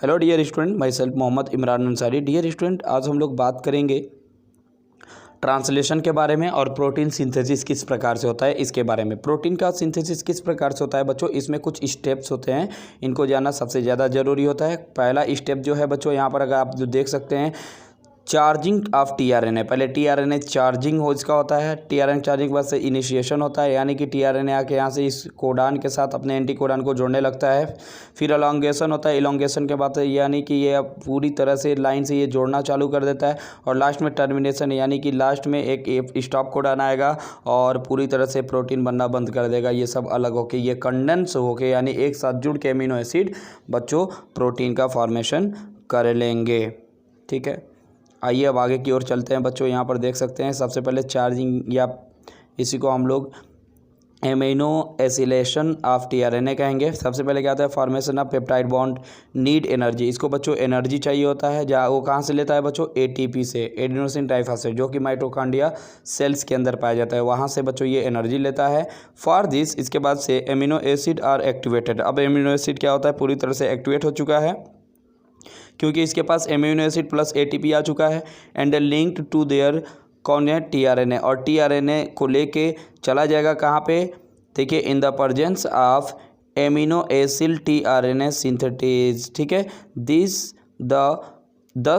Hello dear student, myself Mohammad Imran Ansari. Dear student, आज हम लोग बात करेंगे ट्रांसलेशन के बारे में और प्रोटीन सिंथेसिस किस प्रकार से होता है इसके बारे में। प्रोटीन का सिंथेसिस किस प्रकार से होता है बच्चों, इसमें कुछ स्टेप्स होते हैं, इनको जानना सबसे ज़्यादा ज़रूरी होता है। पहला स्टेप जो है बच्चों, यहाँ पर अगर आप जो देख सकते हैं, चार्जिंग ऑफ टीआरएनए। पहले टीआरएनए चार्जिंग हो इसका होता है। टीआरएनए चार्जिंग के बाद से इनिशिएशन होता है, यानी कि टीआरएनए आके यहाँ से इस कोडान के साथ अपने एंटी कोडान को जोड़ने लगता है। फिर एलोंगेशन होता है। एलोंगेशन के बाद यानी कि ये अब पूरी तरह से लाइन से ये जोड़ना चालू कर देता है। और लास्ट में टर्मिनेशन, यानी कि लास्ट में एक स्टॉप कोडान आएगा और पूरी तरह से प्रोटीन बनना बंद कर देगा। ये सब अलग होके ये कंडेंस होके यानी एक साथ जुड़ के अमीनो एसिड बच्चों प्रोटीन का फॉर्मेशन कर लेंगे। ठीक है, आइए अब आगे की ओर चलते हैं बच्चों। यहाँ पर देख सकते हैं सबसे पहले चार्जिंग, या इसी को हम लोग एमिनो एसिलेशन ऑफ टीआरएनए कहेंगे। सबसे पहले क्या होता है, formation of peptide bond need energy. इसको बच्चों एनर्जी चाहिए होता है, जहाँ वो कहाँ से लेता है बच्चों, एटीपी से, एडिनोसिन ट्राइफॉस्फेट, जो कि माइटोकॉन्ड्रिया सेल्स के अंदर पाया जाता है, वहाँ से बच्चों ये एनर्जी लेता है। फॉर दिस, इसके बाद से एमिनो एसिड आर एक्टिवेटेड। अब एमिनो एसिड क्या होता है, पूरी तरह से एक्टिवेट हो चुका है, क्योंकि इसके पास एमिनो एसिड प्लस एटीपी आ चुका है। एंड लिंक्ड टू देयर कौन है, टीआरएनए, और टीआरएनए को लेके चला जाएगा कहाँ पे, देखिए, इन the presence of amino acid tRNA synthetase. ठीक है, दस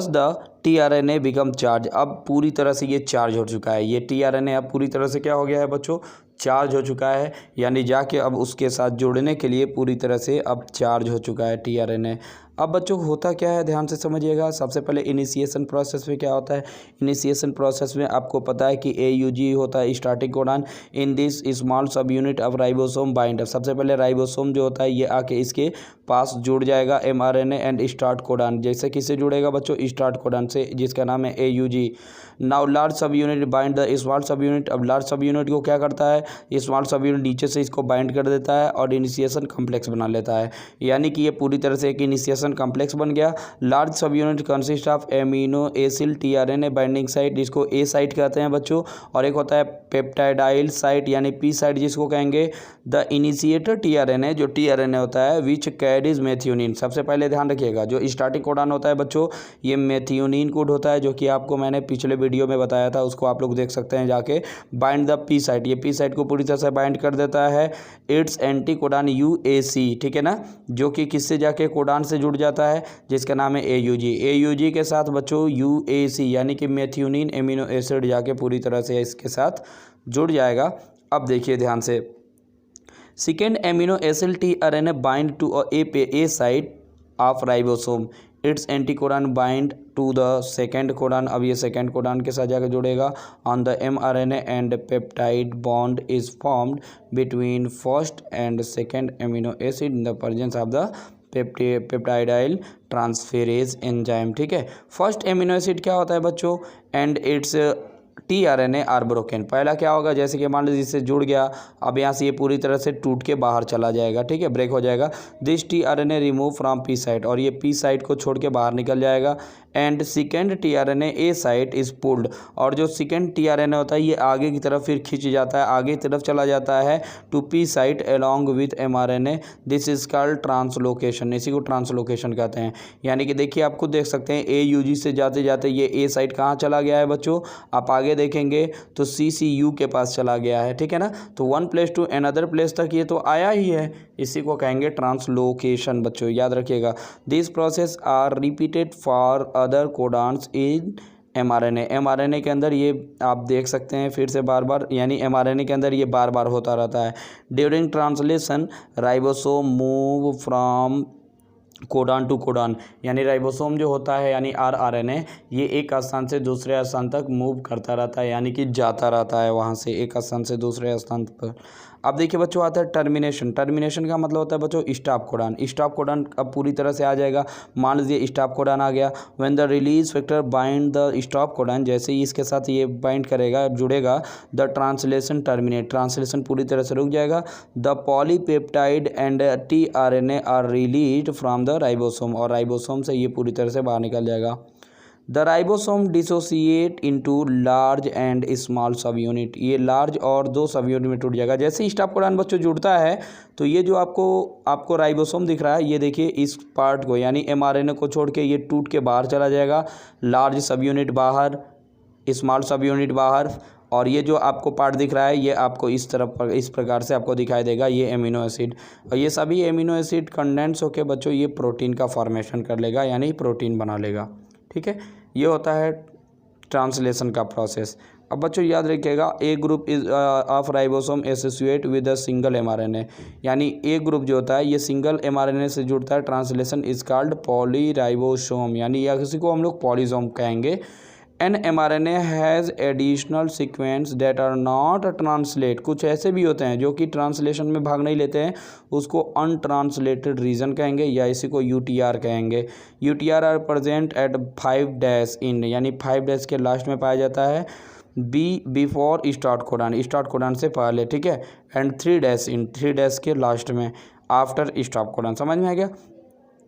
द टीआरएनए बिकम चार्ज। अब पूरी तरह से ये चार्ज हो चुका है। ये टीआरएनए अब पूरी तरह से क्या हो गया है बच्चों, चार्ज हो चुका है, यानी जाके अब उसके साथ जुड़ने के लिए पूरी तरह से अब चार्ज हो चुका है टीआरएनए। अब बच्चों होता क्या है, ध्यान से समझिएगा। सबसे पहले इनिशिएशन प्रोसेस में क्या होता है, इनिशिएशन प्रोसेस में आपको पता है कि AUG होता है, starting codon. In this small सब यूनिट ऑफ राइबोसोम बाइंड। सबसे पहले राइबोसोम जो होता है ये आके इसके पास जुड़ जाएगा mRNA एंड स्टार्ट कोडान। जैसे किससे जुड़ेगा बच्चों, स्टार्ट कोडान से, जिसका नाम है AUG। नाउ लार्ज सब यूनिट बाइंड द स्मॉल सब यूनिट। अब लार्ज सब यूनिट को क्या करता है, स्मॉल सब यूनिट नीचे से इसको बाइंड कर देता है और इनिशिएशन कम्प्लेक्स बना लेता है, यानी कि ये पूरी तरह से एक इनिशिएशन कम्प्लेक्स बन गया। लार्ज सब unit consist of amino acid tRNA binding site, जिसको ए साइट कहते हैं बच्चों, और एक होता है पेप्टाइडाइल साइट यानी पी साइट, जिसको कहेंगे द इनिशिएटर टीआरएनए, जो टीआरएनए होता है विच कैरीज मेथियोनिन। सबसे पहले ध्यान रखिएगा, जो स्टार्टिंग कोडान होता है बच्चों ये मेथियोनिन कोड होता है, जो कि आपको मैंने पिछले वीडियो में बताया था, उसको आप लोग देख सकते हैं जाके। बाइंड द पी साइट, ये पी साइट को पूरी तरह से बाइंड कर देता है इट्स एंटी कोडान UAC। ठीक है ना, जो कि किससे जाके कोडान से जुड़ जाता है, जिसका नाम है AUG। AUG के साथ बच्चों UAC यानी कि मेथियोनिन एमिनो एसिड जाके पूरी तरह से इसके साथ जुड़ जाएगा। अब देखिए ध्यान से, second amino acid tRNA bind to a site of ribosome, its anticodon bind to the second codon. अब ये सेकेंड कोडान के साथ जाकर जुड़ेगा on the mRNA and peptide bond is formed between first and second amino acid in the presence of the peptidyl transferase enzyme. ठीक है, first amino acid क्या होता है बच्चों, and its tRNA are broken. पहला क्या होगा, जैसे कि मान लीजिए इससे जुड़ गया, अब यहाँ से ये पूरी तरह से टूट के बाहर चला जाएगा। ठीक है, ब्रेक हो जाएगा। This tRNA remove from P site, और ये पी साइट को छोड़ के बाहर निकल जाएगा। And second tRNA A site is pulled, और जो सेकेंड टीआरएनए होता है ये आगे की तरफ फिर खींच जाता है, आगे की तरफ चला जाता है to P site along with mRNA। This is called translocation, इसी को ट्रांसलोकेशन कहते हैं। यानी कि देखिए आप खुद देख सकते हैं AUG से जाते जाते ये ए साइट कहाँ चला गया है बच्चों, आप आगे देखेंगे तो CCU के पास चला गया है। ठीक है ना, तो one place to another place तक ये तो आया ही है, इसी को कहेंगे ट्रांसलोकेशन बच्चों, याद रखिएगा। This process are repeated for other codons in mRNA के अंदर, ये आप देख सकते हैं फिर से बार बार, यानी mRNA के अंदर ये बार बार होता रहता है। During translation ribosome move from codon to codon, यानी राइबोसोम जो होता है यानी rRNA, ये एक स्थान से दूसरे स्थान तक मूव करता रहता है, यानी कि जाता रहता है वहाँ से एक स्थान से दूसरे स्थान पर। अब देखिए बच्चों आता है टर्मिनेशन। टर्मिनेशन का मतलब होता है बच्चों स्टॉप कोडान। स्टॉप कोडान अब पूरी तरह से आ जाएगा, मान लीजिए स्टॉप कोडान आ गया। When the release factor bind the stop codon, जैसे ही इसके साथ ये बाइंड करेगा, जुड़ेगा, द ट्रांसलेशन टर्मिनेट, ट्रांसलेशन पूरी तरह से रुक जाएगा। The polypeptide and tRNA are released from the ribosome, और राइबोसोम से ये पूरी तरह से बाहर निकल जाएगा। The ribosome dissociate into large and small subunit. ये लार्ज और दो सब यूनिट में टूट जाएगा। जैसे ही स्टॉप कोडॉन बच्चों जुड़ता है तो ये जो आपको राइबोसोम दिख रहा है, ये देखिए इस पार्ट को यानी mRNA को छोड़ के ये टूट के बाहर चला जाएगा। लार्ज सब यूनिट बाहर, स्मॉल सब यूनिट बाहर, और ये जो आपको पार्ट दिख रहा है ये आपको इस तरफ पर इस प्रकार से आपको दिखाई देगा, ये एमिनो एसिड। और ये सभी एमिनो एसिड कंडेंस होकर बच्चों ये प्रोटीन का फॉर्मेशन कर लेगा, यानी प्रोटीन बना लेगा। ठीक है, ये होता है ट्रांसलेशन का प्रोसेस। अब बच्चों याद रखिएगा, a group is of ribosome associate with a single mRNA, यानी ए ग्रुप जो होता है ये सिंगल mRNA से जुड़ता है। ट्रांसलेशन इज कॉल्ड पॉलीराइबोसोम, यानी या किसी को हम लोग पॉलीसोम कहेंगे। An mRNA has additional sequence that are not translate. कुछ ऐसे भी होते हैं जो कि ट्रांसलेशन में भाग नहीं लेते हैं, उसको अनट्रांसलेटेड रीजन कहेंगे या इसी को UTR कहेंगे। UTR आर प्रेजेंट एट 5' इन, यानी 5' के लास्ट में पाया जाता है। बिफोर स्टार्ट कोडान से पहले, ठीक है। एंड 3' इन, 3' के लास्ट में आफ्टर स्टॉप कोडान। समझ में आ गया,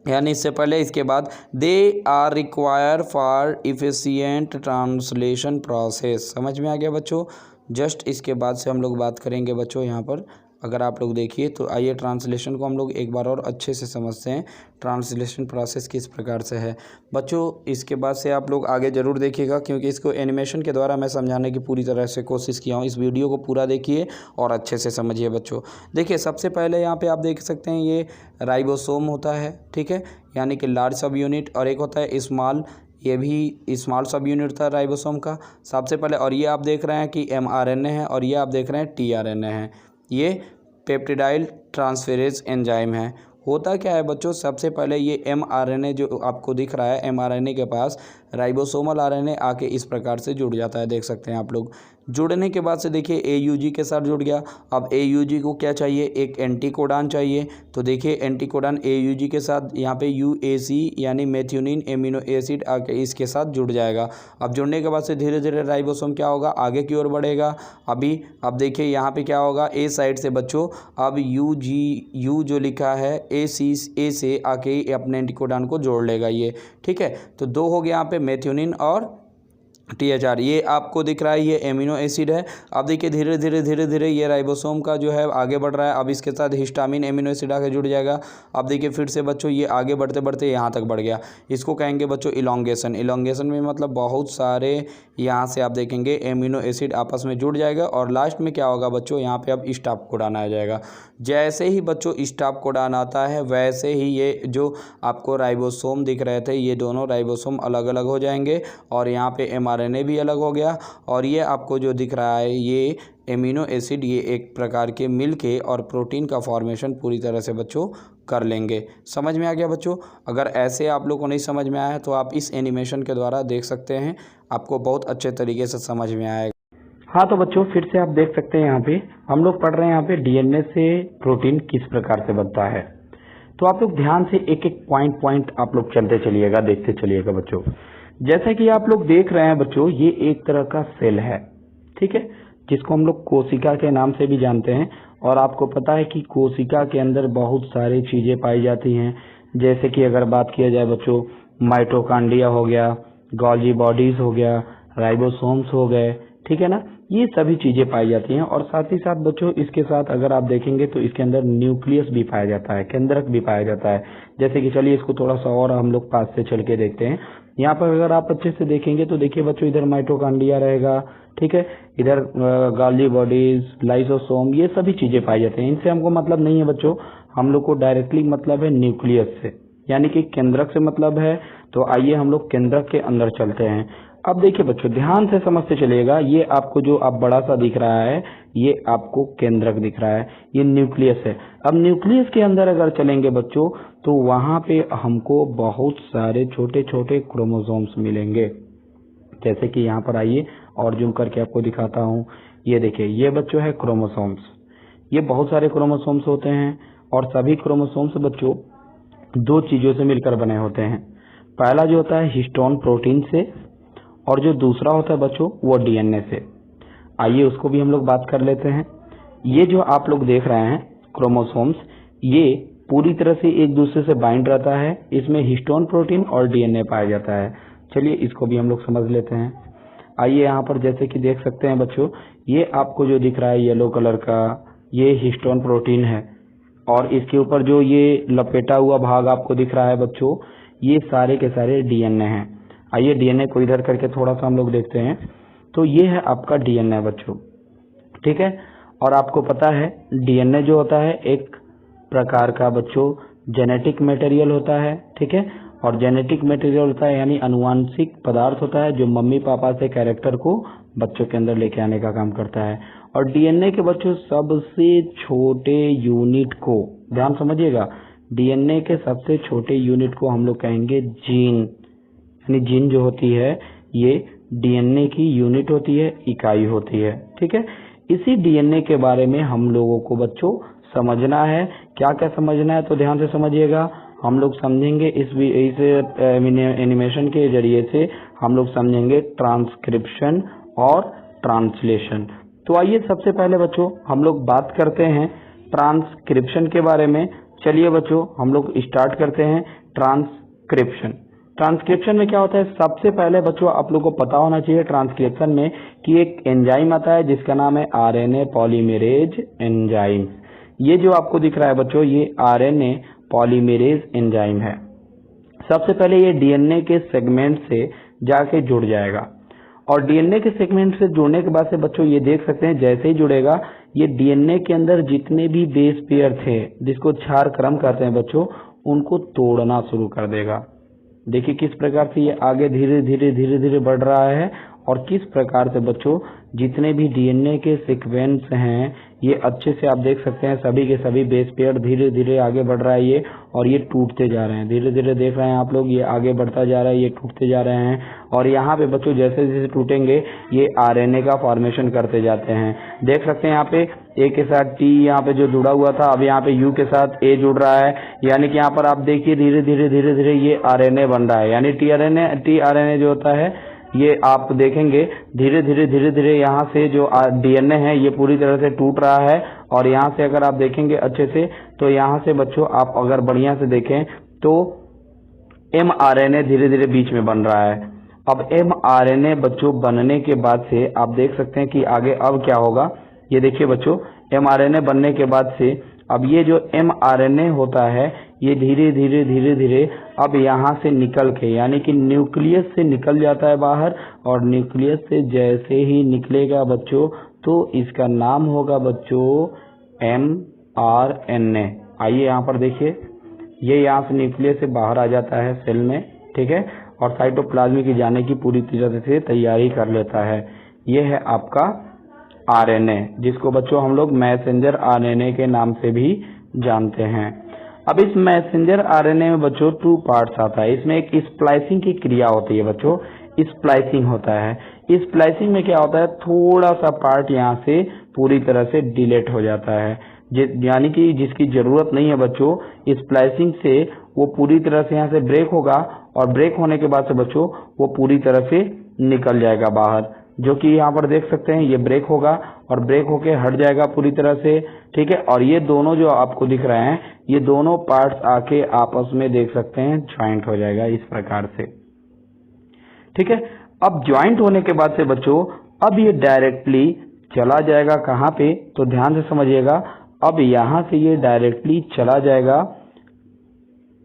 यानी इससे पहले इसके बाद। They are require for efficient translation process. समझ में आ गया बच्चों। जस्ट इसके बाद से हम लोग बात करेंगे बच्चों यहाँ पर, अगर आप लोग देखिए तो आइए ट्रांसलेशन को हम लोग एक बार और अच्छे से समझते हैं, ट्रांसलेशन प्रोसेस किस प्रकार से है बच्चों। इसके बाद से आप लोग आगे ज़रूर देखिएगा, क्योंकि इसको एनिमेशन के द्वारा मैं समझाने की पूरी तरह से कोशिश किया हूँ। इस वीडियो को पूरा देखिए और अच्छे से समझिए बच्चों। देखिए सबसे पहले यहाँ पे आप देख सकते हैं ये राइबोसोम होता है, ठीक है, यानी कि लार्ज सब यूनिट, और एक होता है स्मॉल, ये भी स्मॉल सब यूनिट था राइबोसोम का सबसे पहले। और ये आप देख रहे हैं कि mRNA है, और ये आप देख रहे हैं tRNA है। ये पेप्टिडाइल ट्रांसफेरेज एंजाइम है। होता क्या है बच्चों, सबसे पहले ये mRNA जो आपको दिख रहा है, mRNA के पास राइबोसोमल RNA आके इस प्रकार से जुड़ जाता है, देख सकते हैं आप लोग। जुड़ने के बाद से देखिए AUG के साथ जुड़ गया। अब AUG को क्या चाहिए, एक एंटीकोडान चाहिए। तो देखिए एंटीकोडान AUG के साथ यहाँ पे UAC यानी मेथियोनिन एमिनो एसिड आके इसके साथ जुड़ जाएगा। अब जुड़ने के बाद से धीरे धीरे राइबोसोम क्या होगा, आगे की ओर बढ़ेगा। अब देखिए यहाँ पे क्या होगा, ए साइड से बच्चों अब यू जो लिखा है ए से आके अपने एंटीकोडान को जोड़ लेगा ये, ठीक है। तो दो हो गया यहाँ पे मेथियोनिन और THR, ये आपको दिख रहा है ये एमिनो एसिड है। अब देखिए धीरे धीरे ये राइबोसोम का जो है आगे बढ़ रहा है। अब इसके साथ हिस्टामिन एमिनो एसिड आके जुड़ जाएगा। अब देखिए फिर से बच्चों ये आगे बढ़ते बढ़ते यहाँ तक बढ़ गया। इसको कहेंगे बच्चों इलॉन्गेशन। इलॉन्गेशन में मतलब बहुत सारे यहाँ से आप देखेंगे एमिनो एसिड आपस में जुड़ जाएगा, और लास्ट में क्या होगा बच्चों, यहाँ पे अब स्टॉप कोडान आ जाएगा। जैसे ही बच्चों स्टॉप कोडान आता है वैसे ही ये जो आपको राइबोसोम दिख रहे थे ये दोनों राइबोसोम अलग अलग हो जाएंगे, और यहाँ पे mRNA भी अलग हो गया। और ये आपको जो दिख रहा है ये एमिनो एसिड, ये एक प्रकार के मिल के और प्रोटीन का फॉर्मेशन पूरी तरह से बच्चों कर लेंगे। समझ में आ गया बच्चों। अगर ऐसे आप लोग को नहीं समझ में आया तो आप इस एनिमेशन के द्वारा देख सकते हैं, आपको बहुत अच्छे तरीके से समझ में आएगा। हाँ तो बच्चों फिर से आप देख सकते हैं, यहाँ पे हम लोग पढ़ रहे हैं यहाँ पे DNA से प्रोटीन किस प्रकार से बनता है। तो आप लोग ध्यान से एक एक पॉइंट आप लोग चलते चलिएगा, देखते चलिएगा बच्चों। जैसा कि आप लोग देख रहे हैं बच्चों, ये एक तरह का सेल है, ठीक है, जिसको हम लोग कोशिका के नाम से भी जानते हैं। और आपको पता है कि कोशिका के अंदर बहुत सारी चीजें पाई जाती हैं, जैसे कि अगर बात किया जाए बच्चों, माइटोकॉन्ड्रिया हो गया, गोल्गी बॉडीज हो गया, राइबोसोम्स हो गए, ठीक है ना, ये सभी चीजें पाई जाती हैं। और साथ ही साथ बच्चों इसके साथ अगर आप देखेंगे तो इसके अंदर न्यूक्लियस भी पाया जाता है, केंद्रक भी पाया जाता है। जैसे कि चलिए इसको थोड़ा सा और हम लोग पास से चल के देखते हैं। यहाँ पर अगर आप अच्छे से देखेंगे तो देखिए बच्चों इधर माइटोकॉन्ड्रिया रहेगा, ठीक है, इधर गोल्गी बॉडीज, लाइसोसोम, ये सभी चीजें पाई जाती हैं। इनसे हमको मतलब नहीं है बच्चों, हम लोग को डायरेक्टली मतलब है न्यूक्लियस से, यानी कि केंद्रक से मतलब है। तो आइए हम लोग केंद्रक के अंदर चलते हैं। अब देखिए बच्चों ध्यान से समझते चलिएगा, ये आपको जो अब बड़ा सा दिख रहा है ये आपको केंद्रक दिख रहा है, ये न्यूक्लियस है। अब न्यूक्लियस के अंदर अगर चलेंगे बच्चों तो वहां पे हमको बहुत सारे छोटे छोटे क्रोमोसोम्स मिलेंगे। जैसे कि यहाँ पर आइए और जूम करके आपको दिखाता हूँ। ये देखिए ये बच्चों है क्रोमोसोम्स, ये बहुत सारे क्रोमोसोम्स होते हैं, और सभी क्रोमोसोम्स बच्चों दो चीजों से मिलकर बने होते हैं। पहला जो होता है हिस्टोन प्रोटीन से, और जो दूसरा होता है बच्चों वो DNA से। आइए उसको भी हम लोग बात कर लेते हैं। ये जो आप लोग देख रहे हैं क्रोमोसोम्स, ये पूरी तरह से एक दूसरे से बाइंड रहता है। इसमें हिस्टोन प्रोटीन और DNA पाया जाता है। चलिए इसको भी हम लोग समझ लेते हैं। आइए यहाँ पर जैसे कि देख सकते हैं बच्चों, ये आपको जो दिख रहा है येलो कलर का, ये हिस्टोन प्रोटीन है और इसके ऊपर जो ये लपेटा हुआ भाग आपको दिख रहा है बच्चों, ये सारे के सारे डीएनए हैं। आइए डीएनए को इधर करके थोड़ा सा हम लोग देखते हैं। तो ये है आपका डीएनए बच्चों, ठीक है। और आपको पता है डीएनए जो होता है एक प्रकार का बच्चों जेनेटिक मटेरियल होता है, ठीक है। और जेनेटिक मटेरियल होता है यानी अनुवांशिक पदार्थ होता है जो मम्मी पापा से कैरेक्टर को बच्चों के अंदर लेके आने का काम करता है। और डीएनए के बच्चों सबसे छोटे यूनिट को ध्यान समझिएगा, डीएनए के सबसे छोटे यूनिट को हम लोग कहेंगे जीन, यानी जीन जो होती है ये डीएनए की यूनिट होती है, इकाई होती है, ठीक है। इसी डीएनए के बारे में हम लोगों को बच्चों समझना है। क्या क्या समझना है तो ध्यान से समझिएगा। हम लोग समझेंगे इस एनिमेशन के जरिए से हम लोग समझेंगे ट्रांसक्रिप्शन और ट्रांसलेशन। तो आइए सबसे पहले बच्चों हम लोग बात करते हैं ट्रांसक्रिप्शन के बारे में। चलिए बच्चों हम लोग स्टार्ट करते हैं ट्रांसक्रिप्शन। ट्रांसक्रिप्शन में क्या होता है, सबसे पहले बच्चों आप लोगों को पता होना चाहिए ट्रांसक्रिप्शन में कि एक एंजाइम आता है जिसका नाम है आरएनए पॉलीमेरेज एंजाइम। ये जो आपको दिख रहा है बच्चों, ये आरएनए पॉलीमेरेज एंजाइम है। सबसे पहले ये डीएनए के सेगमेंट से जाके जुड़ जाएगा और डीएनए के सेगमेंट से जुड़ने के बाद से बच्चों ये देख सकते हैं जैसे ही जुड़ेगा ये डीएनए के अंदर जितने भी बेस पेयर थे जिसको क्षार क्रम कहते हैं बच्चों, उनको तोड़ना शुरू कर देगा। देखिए किस प्रकार से ये आगे धीरे धीरे बढ़ रहा है और किस प्रकार से बच्चों जितने भी डीएनए के सीक्वेंस हैं ये अच्छे से आप देख सकते हैं, सभी के सभी बेस पेयर धीरे धीरे आगे बढ़ रहा है ये, और ये टूटते जा रहे हैं। धीरे धीरे देख रहे हैं आप लोग, ये आगे बढ़ता जा रहा है, ये टूटते जा रहे हैं। और यहाँ पे बच्चों जैसे जैसे टूटेंगे ये आरएनए का फॉर्मेशन करते जाते हैं। देख सकते हैं यहाँ पे ए के साथ टी यहाँ पे जो जुड़ा हुआ था, अब यहाँ पे यू के साथ ए जुड़ रहा है, यानी कि यहाँ पर आप देखिए धीरे धीरे ये आरएनए बन रहा है। यानी टी आरएनए जो होता है ये आप देखेंगे धीरे धीरे यहाँ से जो डीएनए है ये पूरी तरह से टूट रहा है। और यहाँ से अगर आप देखेंगे अच्छे से तो यहाँ से बच्चों आप अगर बढ़िया से देखें तो एमआरएनए धीरे धीरे बीच में बन रहा है। अब एमआरएनए बच्चों बनने के बाद से आप देख सकते हैं कि आगे अब क्या होगा। ये देखिए बच्चों एमआरएनए बनने के बाद से अब ये जो एमआरएनए होता है ये धीरे धीरे अब यहाँ से निकल के यानी कि न्यूक्लियस से निकल जाता है बाहर। और न्यूक्लियस से जैसे ही निकलेगा बच्चों तो इसका नाम होगा बच्चों एमआरएनए। आइए यहाँ पर देखिए, ये यहाँ से न्यूक्लियस से बाहर आ जाता है सेल में, ठीक है, और साइटोप्लाज्म की जाने की पूरी तरह से तैयारी कर लेता है। ये है आपका आरएनए जिसको बच्चों हम लोग मैसेंजर आरएनए के नाम से भी जानते हैं। अब इस मैसेंजर आरएनए में बच्चों 2 पार्ट्स आता है। इसमें एक स्प्लाइसिंग की क्रिया होती है बच्चों, स्प्लाइसिंग होता है। स्प्लाइसिंग में क्या होता है, थोड़ा सा पार्ट यहाँ से पूरी तरह से डिलीट हो जाता है, यानी कि जिसकी जरूरत नहीं है बच्चों, स्प्लाइसिंग से वो पूरी तरह से यहाँ से ब्रेक होगा और ब्रेक होने के बाद से बच्चों वो पूरी तरह से निकल जाएगा बाहर, जो कि यहाँ पर देख सकते हैं ये ब्रेक होगा और ब्रेक होके हट जाएगा पूरी तरह से, ठीक है। और ये दोनों जो आपको दिख रहे हैं ये दोनों पार्ट्स आके आपस में देख सकते हैं ज्वाइंट हो जाएगा इस प्रकार से, ठीक है। अब ज्वाइंट होने के बाद से बच्चों अब ये डायरेक्टली चला जाएगा कहाँ पे, तो ध्यान से समझिएगा। अब यहाँ से ये डायरेक्टली चला जाएगा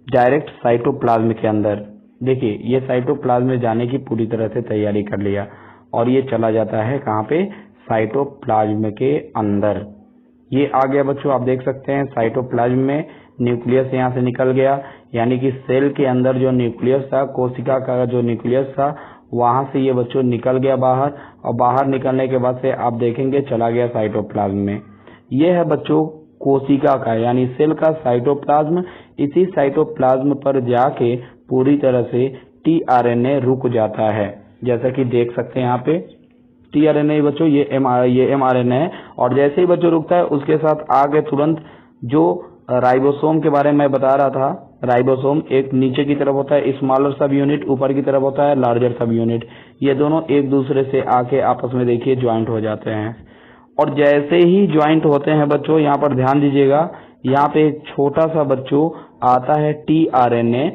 डायरेक्ट साइटोप्लाज्म के अंदर। देखिए ये साइटोप्लाज्म में जाने की पूरी तरह से तैयारी कर लिया और ये चला जाता है कहाँ पे, साइटोप्लाज्म के अंदर। ये आ गया बच्चों, आप देख सकते हैं साइटोप्लाज्म में न्यूक्लियस यहाँ से निकल गया, यानी कि सेल के अंदर जो न्यूक्लियस था, कोशिका का जो न्यूक्लियस था, वहां से ये बच्चों निकल गया बाहर। और बाहर निकलने के बाद से आप देखेंगे चला गया साइटोप्लाज्म में। ये है बच्चों कोशिका का यानी सेल का साइटोप्लाज्म। इसी साइटोप्लाज्म पर जाके पूरी तरह से टीआरएनए रुक जाता है, जैसा कि देख सकते हैं यहाँ पे टीआरएनए बच्चों ये एमआरएनए है। और जैसे ही बच्चों रुकता है उसके साथ आगे तुरंत जो राइबोसोम के बारे में मैं बता रहा था, राइबोसोम एक नीचे की तरफ होता है स्मॉलर सब यूनिट, ऊपर की तरफ होता है लार्जर सब यूनिट। ये दोनों एक दूसरे से आके आपस में देखिए ज्वाइंट हो जाते हैं। और जैसे ही ज्वाइंट होते हैं बच्चों, यहाँ पर ध्यान दीजिएगा, यहाँ पे एक छोटा सा बच्चों आता है टीआरएनए,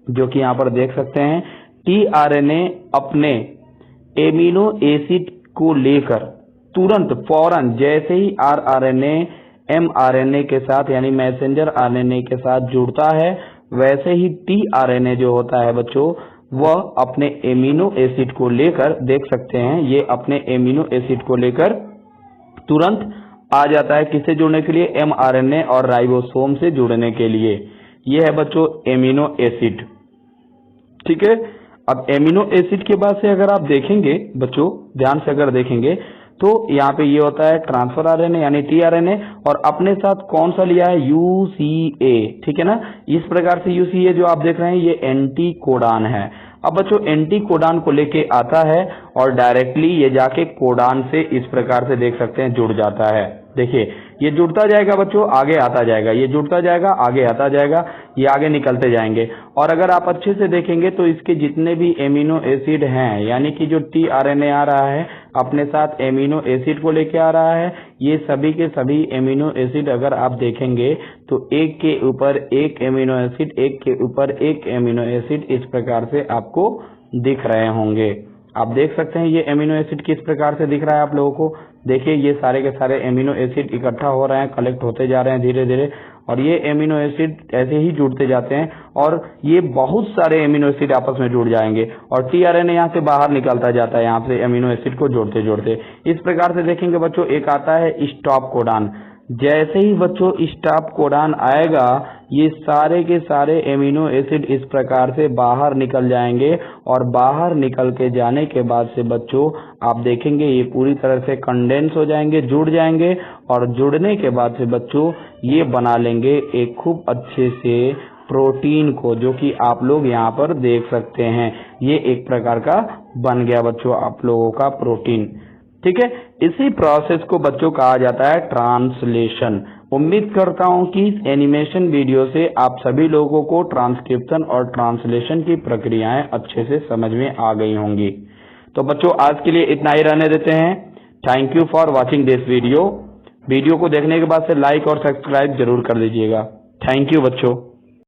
जो कि यहाँ पर देख सकते हैं टीआरएनए अपने एमिनो एसिड को लेकर तुरंत फौरन जैसे ही आरआरएनए एमआरएनए के साथ यानी मैसेंजर आरएनए के साथ जुड़ता है, वैसे ही टीआरएनए जो होता है बच्चों वह अपने एमिनो एसिड को लेकर, देख सकते हैं ये अपने एमिनो एसिड को लेकर तुरंत आ जाता है किससे जुड़ने के लिए, एमआरएनए और राइबोसोम से जुड़ने के लिए। यह है बच्चों एमिनो एसिड। ठीक है, अब एमिनो एसिड के बाद से अगर आप देखेंगे बच्चों, ध्यान से अगर देखेंगे तो यहाँ पे ये होता है ट्रांसफर आरएनए यानी टीआरएनए, और अपने साथ कौन सा लिया है, यूसीए। ठीक है ना, इस प्रकार से यूसीए जो आप देख रहे हैं ये एंटी कोडान है। अब बच्चों एंटी कोडान को लेके आता है और डायरेक्टली ये जाके कोडान से इस प्रकार से देख सकते हैं जुड़ जाता है। देखिए ये जुड़ता जाएगा बच्चों, आगे आता जाएगा, ये जुड़ता जाएगा, आगे आता जाएगा, ये आगे निकलते जाएंगे। और अगर आप अच्छे से देखेंगे तो इसके जितने भी एमिनो एसिड हैं, यानी कि जो टीआरएनए आ रहा है अपने साथ एमिनो एसिड को लेके आ रहा है, ये सभी के सभी एमिनो एसिड अगर आप देखेंगे तो एक के ऊपर एक एमिनो एसिड, एक के ऊपर एक एमिनो एसिड इस प्रकार से आपको दिख रहे होंगे। आप देख सकते हैं ये एमिनो एसिड किस प्रकार से दिख रहा है आप लोगों को। देखिए ये सारे के सारे एमिनो एसिड इकट्ठा हो रहे हैं, कलेक्ट होते जा रहे हैं धीरे धीरे, और ये एमिनो एसिड ऐसे ही जुड़ते जाते हैं और ये बहुत सारे एमिनो एसिड आपस में जुड़ जाएंगे और टीआरएनए यहाँ से बाहर निकलता जाता है यहाँ से एमिनो एसिड को जोड़ते जोड़ते। इस प्रकार से देखेंगे बच्चों एक आता है स्टॉप कोडान। जैसे ही बच्चों स्टॉप कोडान आएगा ये सारे के सारे एमिनो एसिड इस प्रकार से बाहर निकल जाएंगे और बाहर निकल के जाने के बाद से बच्चों आप देखेंगे ये पूरी तरह से कंडेंस हो जाएंगे, जुड़ जाएंगे, और जुड़ने के बाद से बच्चों ये बना लेंगे एक खूब अच्छे से प्रोटीन को, जो कि आप लोग यहाँ पर देख सकते हैं। ये एक प्रकार का बन गया बच्चों आप लोगों का प्रोटीन। ठीक है, इसी प्रोसेस को बच्चों कहा जाता है ट्रांसलेशन। उम्मीद करता हूं कि इस एनिमेशन वीडियो से आप सभी लोगों को ट्रांसक्रिप्शन और ट्रांसलेशन की प्रक्रियाएं अच्छे से समझ में आ गई होंगी। तो बच्चों आज के लिए इतना ही रहने देते हैं। Thank you for watching this video. Video को देखने के बाद से लाइक और सब्सक्राइब जरूर कर दीजिएगा। थैंक यू बच्चों।